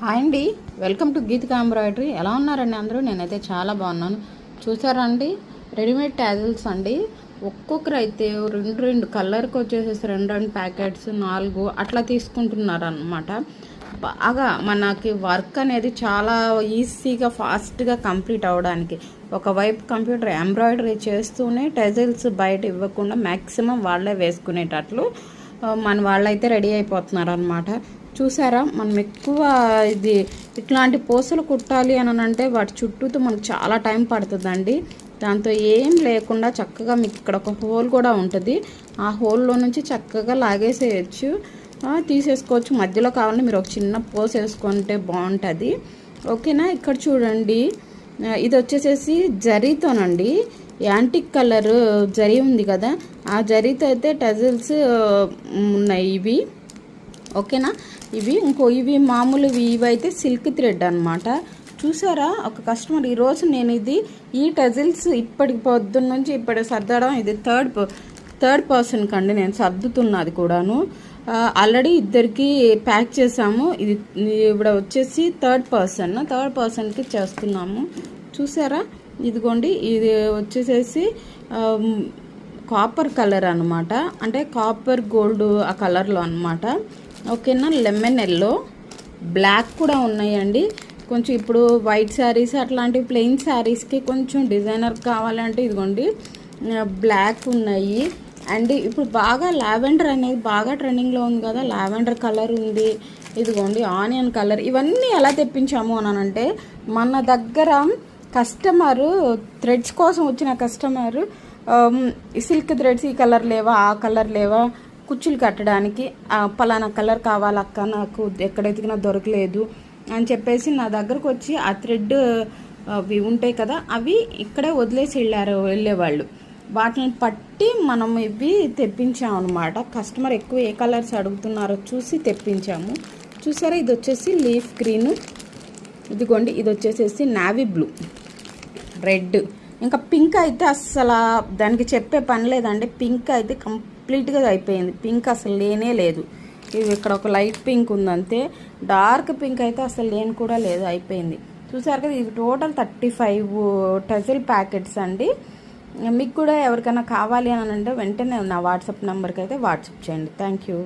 Hi అండి, welcome to Geetika embroidery. ఎలా ఉన్నారండి అందరూ? నేనైతే చాలా బాగున్నాను. చూసారా అండి, రెడీమేడ్ ట్యాజిల్స్ అండి. ఒక్కొక్కరు అయితే రెండు కలర్కి వచ్చేసేసి రెండు ప్యాకెట్స్ 4 అట్లా తీసుకుంటున్నారు అన్నమాట. బాగా మనకి వర్క్ అనేది చాలా ఈజీగా ఫాస్ట్గా కంప్లీట్ అవ్వడానికి ఒకవైపు కంప్యూటర్ ఎంబ్రాయిడరీ చేస్తూనే టెజిల్స్ బయట ఇవ్వకుండా మ్యాక్సిమం వాళ్ళే వేసుకునేటట్లు మన వాళ్ళైతే రెడీ అయిపోతున్నారు అనమాట. చూసారా, మనం ఎక్కువ ఇట్లాంటి పూసలు కుట్టాలి అని అంటే వాటి చుట్టూతో మనకు చాలా టైం పడుతుందండి. దాంతో ఏం లేకుండా చక్కగా మీకు ఇక్కడ ఒక హోల్ కూడా ఉంటుంది. ఆ హోల్లో నుంచి చక్కగా లాగేసేయచ్చు, తీసేసుకోవచ్చు. మధ్యలో కావాలంటే మీరు ఒక చిన్న పోస్ వేసుకుంటే బాగుంటుంది. ఓకేనా? ఇక్కడ చూడండి, ఇది వచ్చేసేసి జరీతోనండి. యాంటిక్ కలర్ జరీ ఉంది కదా, ఆ జరీతో అయితే టజిల్స్ ఉన్నాయి ఇవి. ఓకేనా? ఇవి మామూలు ఇవైతే సిల్క్ థ్రెడ్ అనమాట. చూసారా, ఒక కస్టమర్ ఈరోజు నేను ఈ టజిల్స్ ఇప్పటికి పొద్దున్న నుంచి ఇప్పటి సర్దడం, ఇది థర్డ్ పర్సన్ కండి నేను సర్దుతున్నది కూడాను. ఆల్రెడీ ఇద్దరికి ప్యాక్ చేసాము. ఇది ఇప్పుడు వచ్చేసి థర్డ్ పర్సన్కి చేస్తున్నాము. చూసారా, ఇదిగోండి, ఇది వచ్చేసేసి కాపర్ కలర్ అనమాట, అంటే కాపర్ గోల్డ్ ఆ కలర్లో అనమాట. ఓకేనా? లెమన్ ఎల్లో, బ్లాక్ కూడా ఉన్నాయండి. కొంచెం ఇప్పుడు వైట్ శారీస్ అట్లాంటి ప్లెయిన్ శారీస్కి కొంచెం డిజైనర్ కావాలంటే ఇదిగోండి బ్లాక్ ఉన్నాయి. అండ్ ఇప్పుడు బాగా లావెండర్ అనేది బాగా ట్రెండింగ్లో ఉంది కదా, లావెండర్ కలర్ ఉంది. ఇదిగోండి ఆనియన్ కలర్. ఇవన్నీ ఎలా తెప్పించాము అని అంటే, మన దగ్గర కస్టమరు థ్రెడ్స్ కోసం వచ్చిన కస్టమరు సిల్క్ థ్రెడ్స్ ఈ కలర్ లేవా, ఆ కలర్ లేవా, కుచ్చులు కట్టడానికి పలానా కలర్ కావాలక్క, నాకు ఎక్కడ ఎతికినా దొరకలేదు అని చెప్పేసి నా దగ్గరకు వచ్చి ఆ థ్రెడ్ అవి ఉంటాయి కదా, అవి ఇక్కడే వదిలేసి వెళ్ళేవాళ్ళు. వాటిని పట్టి మనం ఇవి తెప్పించాము అనమాట. కస్టమర్ ఎక్కువ ఏ కలర్స్ అడుగుతున్నారో చూసి తెప్పించాము. చూసారా, ఇది వచ్చేసి లీఫ్ గ్రీన్, ఇదిగోండి ఇది వచ్చేసేసి నావీ బ్లూ, రెడ్, ఇంకా పింక్ అయితే అస్సలు దానికి చెప్పే పని లేదండి. పింక్ అయితే కంప్లీట్గా అయిపోయింది. పింక్ అసలు లేనే లేదు. ఇది ఇక్కడ ఒక లైట్ పింక్ ఉందంతే, డార్క్ పింక్ అయితే అసలు లేని కూడా లేదు, అయిపోయింది. చూసారు కదా, ఇది టోటల్ 35 టజిల్ ప్యాకెట్స్ అండి. మీకు కూడా ఎవరికైనా కావాలి అని అంటే వెంటనే నా వాట్సాప్ నెంబర్కి అయితే వాట్సాప్ చేయండి. Thank you.